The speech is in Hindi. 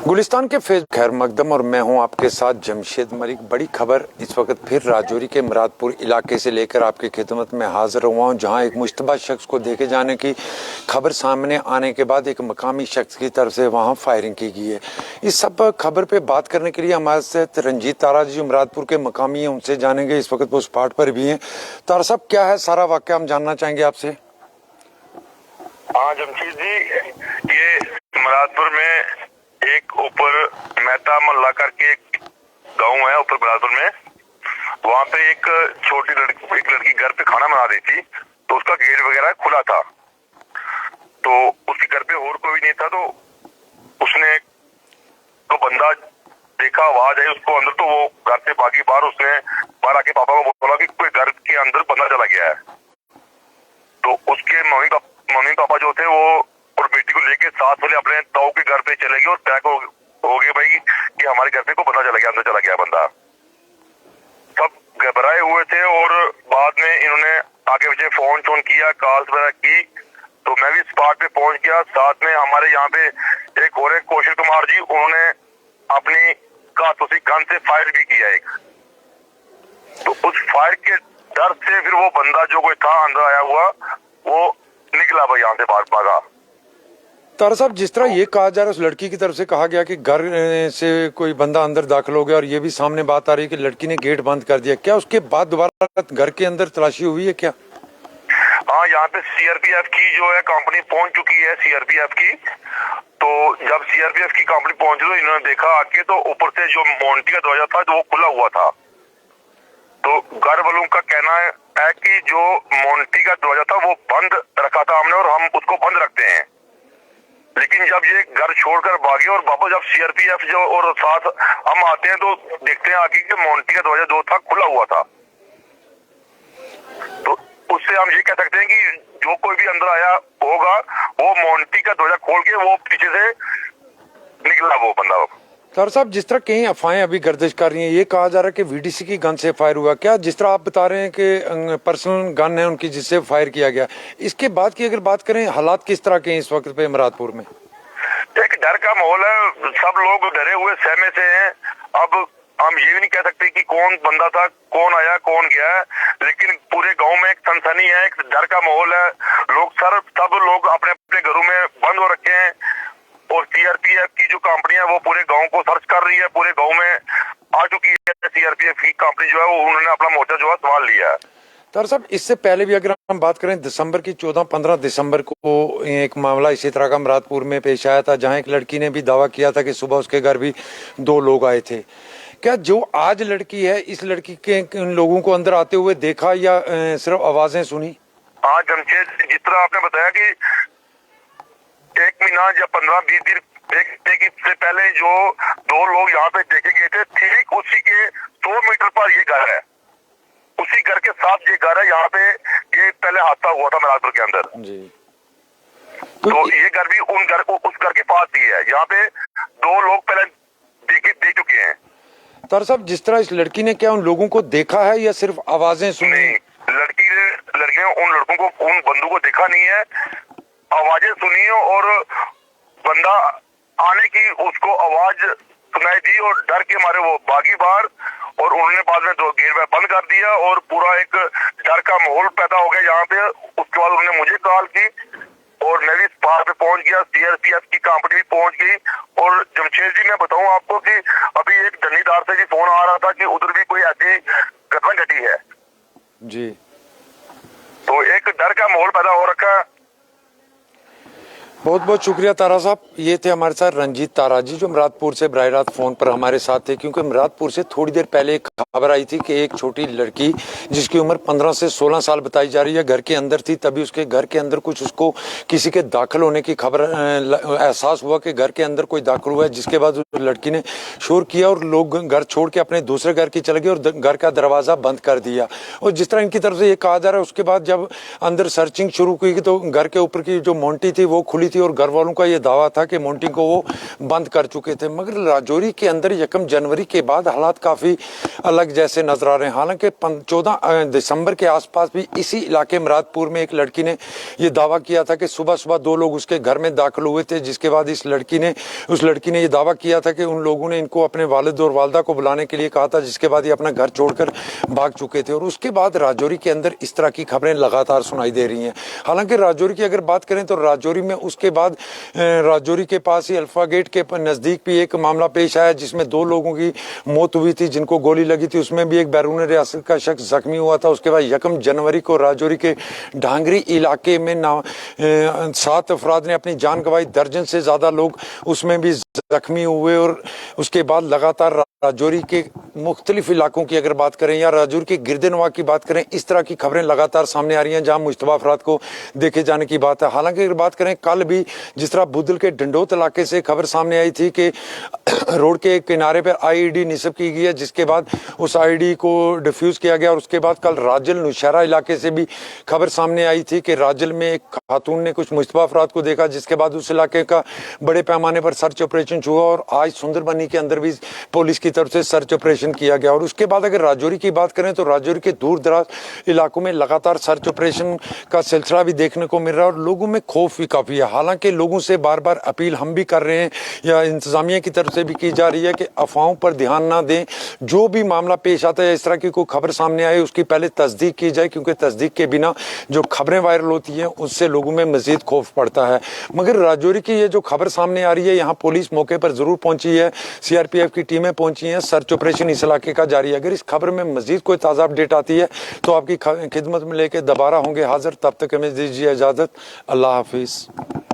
गुलिस्तान के फेस खैर मकदम और मैं हूं आपके साथ जमशेद मलिक। बड़ी खबर इस वक्त फिर राजौरी के मुरादपुर इलाके से लेकर आपकी खिदमत में हाजिर हुआ हूं, जहां एक मुश्तबा शख्स को देखे जाने की खबर सामने आने के बाद एक मकामी शख्स की तरफ से वहां फायरिंग की गई है। इस सब खबर पे बात करने के लिए हमारे साथ रंजीत तारा जी जो मुरादपुर के मकामी हैं, उनसे जानेंगे। इस वक्त वो स्पॉट पर भी हैं। तारा साहब, क्या है सारा वाक़या, हम जानना चाहेंगे आपसे। हाँ जमशेद जी, ये मुरादपुर में एक ऊपर मेहता मोहल्ला करके एक गांव है ऊपर मुरादपुर में। वहाँ पे एक लड़की घर पे खाना बना रही थी, तो उसका गेट वगैरह खुला था, तो उसके घर पे और कोई नहीं था। तो उसने तो बंदा देखा, आवाज आई उसको अंदर, तो वो घर से भागी बाहर। उसने बाहर आके पापा को बोला कि कोई घर के अंदर बंदा चला गया है। तो उसके मम्मी पापा जो थे वो और बेटी को लेके साथ वाले अपने ताऊ के घर पे चले गए और पैक हो गए भाई कि हमारे घर पे को पता चला गया, अंदर चला गया बंदा। सब घबराए हुए थे और बाद में इन्होंने आगे पीछे फोन किया, कॉल्स वगैरह की। तो मैं भी स्पॉट पे पहुंच गया। साथ में हमारे यहाँ पे एक और कौशल कुमार जी, उन्होंने अपनी कारतूसी गन से फायर भी किया एक। तो उस फायर के डर से फिर वो बंदा जो कोई था अंदर आया हुआ, वो निकला भाई यहाँ से भागा। तारा साहब, जिस तरह ये कहा जा रहा है, उस लड़की की तरफ से कहा गया कि घर से कोई बंदा अंदर दाखिल हो गया, और ये भी सामने बात आ रही है कि लड़की ने गेट बंद कर दिया। क्या उसके बाद दोबारा घर के अंदर तलाशी हुई है क्या? हाँ, यहाँ पे सीआरपीएफ की जो है कंपनी पहुंच चुकी है, सीआरपीएफ की। तो जब सीआरपीएफ की कंपनी पहुंची तो इन्होंने देखा आके, तो ऊपर से जो मोन्टी का दरवाजा था वो खुला हुआ था। तो घर वालों का कहना है कि जो मोन्टी का दरवाजा था वो बंद रखा था हमने, और हम उसको बंद रखते हैं। लेकिन जब ये घर छोड़कर भागे और वापस जब सीआरपीएफ जो और साथ हम आते हैं, तो देखते हैं आगे कि मोन्टी का दरवाजा जो था खुला हुआ था। तो उससे हम ये कह सकते हैं कि जो कोई भी अंदर आया होगा, वो मोन्टी का दरवाजा खोल के वो पीछे से निकला वो बंदा। तारा साहब, जिस तरह कई अफवाहें अभी गर्दिश कर रही हैं, ये कहा जा रहा है कि वीडीसी की गन से फायर हुआ। क्या जिस तरह आप बता रहे हैं कि पर्सनल गन है उनकी जिससे फायर किया गया, इसके बाद की अगर बात करें, हालात किस तरह के हैं इस वक्त पे मुरादपुर में? एक डर का माहौल है, सब लोग डरे हुए सहमे से हैं। अब हम ये भी नहीं कह सकते कि कौन बंदा था, कौन आया कौन गया, लेकिन पूरे गांव में एक सनसनी है, एक डर का माहौल है। सब लोग अपने अपने घरों में बंद हो रखे हैं, और सीआरपीएफ की जो कंपनी है वो पूरे गांव को सर्च कर रही है। पूरे गांव में आ चुकी है सीआरपीएफ की कंपनी जो है, वो उन्होंने अपना मोर्चा जो है संभाल लिया है। तारा साहब, इससे पहले भी अगर हम बात करें, दिसंबर की 14-15 दिसंबर को एक मामला इसी तरह का मुरादपुर में पेश आया था, जहां एक लड़की ने भी दावा किया था कि सुबह उसके घर भी 2 लोग आए थे। क्या जो आज लड़की है, इस लड़की के इन लोगों को अंदर आते हुए देखा या सिर्फ आवाजें सुनी? हाँ जमशेद, जिस तरह आपने बताया कि 1 महीना या 15-20 दिन से पहले जो 2 लोग यहाँ पे देखे गए थे, ठीक उसी के 100 मीटर पर ये घर है। उसी घर के साथ ये घर है, यहाँ पे ये पहले हादसा हुआ था मुरादपुर के अंदर जी। तो ये घर भी उस घर के पास ही है। यहाँ पे 2 लोग पहले देख चुके हैं। तारा साहब, जिस तरह इस लड़की ने क्या उन लोगों को देखा है या सिर्फ आवाजें सुनी? लड़की ने उन लड़कों को, उन बंदों को देखा नहीं है, आवाजें सुनी है, और बंदा आने की उसको आवाज सुनाई दी, और डर के मारे वो भागी बाहर, और उन्होंने बाद में 2 गेट बंद कर दिया, और पूरा एक डर का माहौल पैदा हो गया यहाँ पे। उसके बाद उन्होंने मुझे कॉल की, और मैं भी स्पॉट पे पहुंच गया। सीआरपीएफ की कंपनी भी पहुंच गई। और जमशेद जी, मैं बताऊं आपको कि अभी एक धनीदार से भी फोन आ रहा था कि उधर भी कोई ऐसी घटना घटी है जी। तो एक डर का माहौल पैदा हो रखा है। बहुत बहुत शुक्रिया तारा साहब। ये थे हमारे साथ रंजीत तारा जी, जो मुरादपुर से बराह रास्त फोन पर हमारे साथ थे, क्योंकि मुरादपुर से थोड़ी देर पहले एक खबर आई थी कि एक छोटी लड़की जिसकी उम्र 15 से 16 साल बताई जा रही है, घर के अंदर थी। तभी उसके घर के अंदर कुछ उसको किसी के दाखिल होने की खबर एहसास हुआ कि घर के अंदर कोई दाखिल हुआ है, जिसके बाद उस लड़की ने शोर किया और लोग घर छोड़ के अपने दूसरे घर की चले गए और घर का दरवाजा बंद कर दिया। और जिस तरह इनकी तरफ से ये कहा जा रहा है, उसके बाद जब अंदर सर्चिंग शुरू की तो घर के ऊपर की जो मोन्टी थी वो खुली थी और घर वालों का ये दावा था कि मॉन्टी को वो बंद कर चुके थे। मगर राजौरी के अंदर 1 जनवरी के बाद हालात काफ़ी अलग जैसे नजर आ रहे हैं। हालांकि 14 दिसंबर के आसपास भी इसी इलाके मुरादपुर में एक लड़की ने ये दावा किया था कि सुबह सुबह 2 लोग उसके घर में दाखिल हुए थे, जिसके बाद उस लड़की ने ये दावा किया था कि उन लोगों ने इनको अपने वालिद और वालदा को बुलाने के लिए कहा था, जिसके बाद ये अपना घर छोड़कर भाग चुके थे। और उसके बाद राजौरी के अंदर इस तरह की खबरें लगातार सुनाई दे रही हैं। हालांकि राजौरी की अगर बात करें तो राजौरी में उसके बाद राजौरी के पास ही अल्फा गेट के नज़दीक भी एक मामला पेश आया जिसमें 2 लोगों की मौत हुई थी, जिनको गोली लगी थी। उसमें भी एक बैरून रियासत का शख्स जख्मी हुआ था। उसके बाद 1 जनवरी को राजौरी के ढांगरी इलाके में 7 अफराद ने अपनी जान गंवाई, दर्जन से ज़्यादा लोग उसमें भी जख्मी हुए। और उसके बाद लगातार राजौरी के मुख्तलिफ इलाकों की अगर बात करें या राजौरी के गिरदनवा की बात करें, इस तरह की खबरें लगातार सामने आ रही हैं जहां मुश्तबा अफराद को देखे जाने की बात है। हालांकि अगर बात करें कल भी जिस तरह बुदल के डंडोत इलाके से खबर सामने आई थी कि रोड के किनारे पर आईईडी निस्ब की गई है, जिसके बाद उस आईईडी को डिफ्यूज किया गया। और उसके बाद कल राजल नौशहरा इलाके से भी खबर सामने आई थी कि राजल में एक खातून ने कुछ मुश्तबा अफराद को देखा, जिसके बाद उस इलाके का बड़े पैमाने पर सर्च ऑपरेशन हुआ। और आज सुंदरबनी के अंदर भी पुलिस की तरफ से सर्च ऑपरेशन किया गया। और उसके बाद अगर राजौरी की बात करें तो राजौरी के दूर दराज इलाकों में लगातार सर्च ऑपरेशन का सिलसिला भी देखने को मिल रहा है और लोगों में खौफ भी काफ़ी है। हालांकि लोगों से बार बार अपील हम भी कर रहे हैं या इंतजामिया की तरफ से भी की जा रही है कि अफवाहों पर ध्यान ना दें। जो भी मामला पेश आता है, इस तरह की कोई खबर सामने आए, उसकी पहले तस्दीक की जाए, क्योंकि तस्दीक के बिना जो खबरें वायरल होती हैं उससे लोगों में मजीद खौफ पड़ता है। मगर राजौरी की ये जो खबर सामने आ रही है, यहाँ पुलिस मौके पर जरूर पहुंची है, सीआरपीएफ की टीमें पहुंची हैं, सर्च ऑपरेशन इस इलाके का जारी है। अगर इस खबर में मजीद कोई ताज़ा अपडेट आती है तो आपकी खिदमत में लेके दोबारा होंगे हाजिर। तब तक हमें दीजिए इजाज़त। अल्लाह हाफिज़।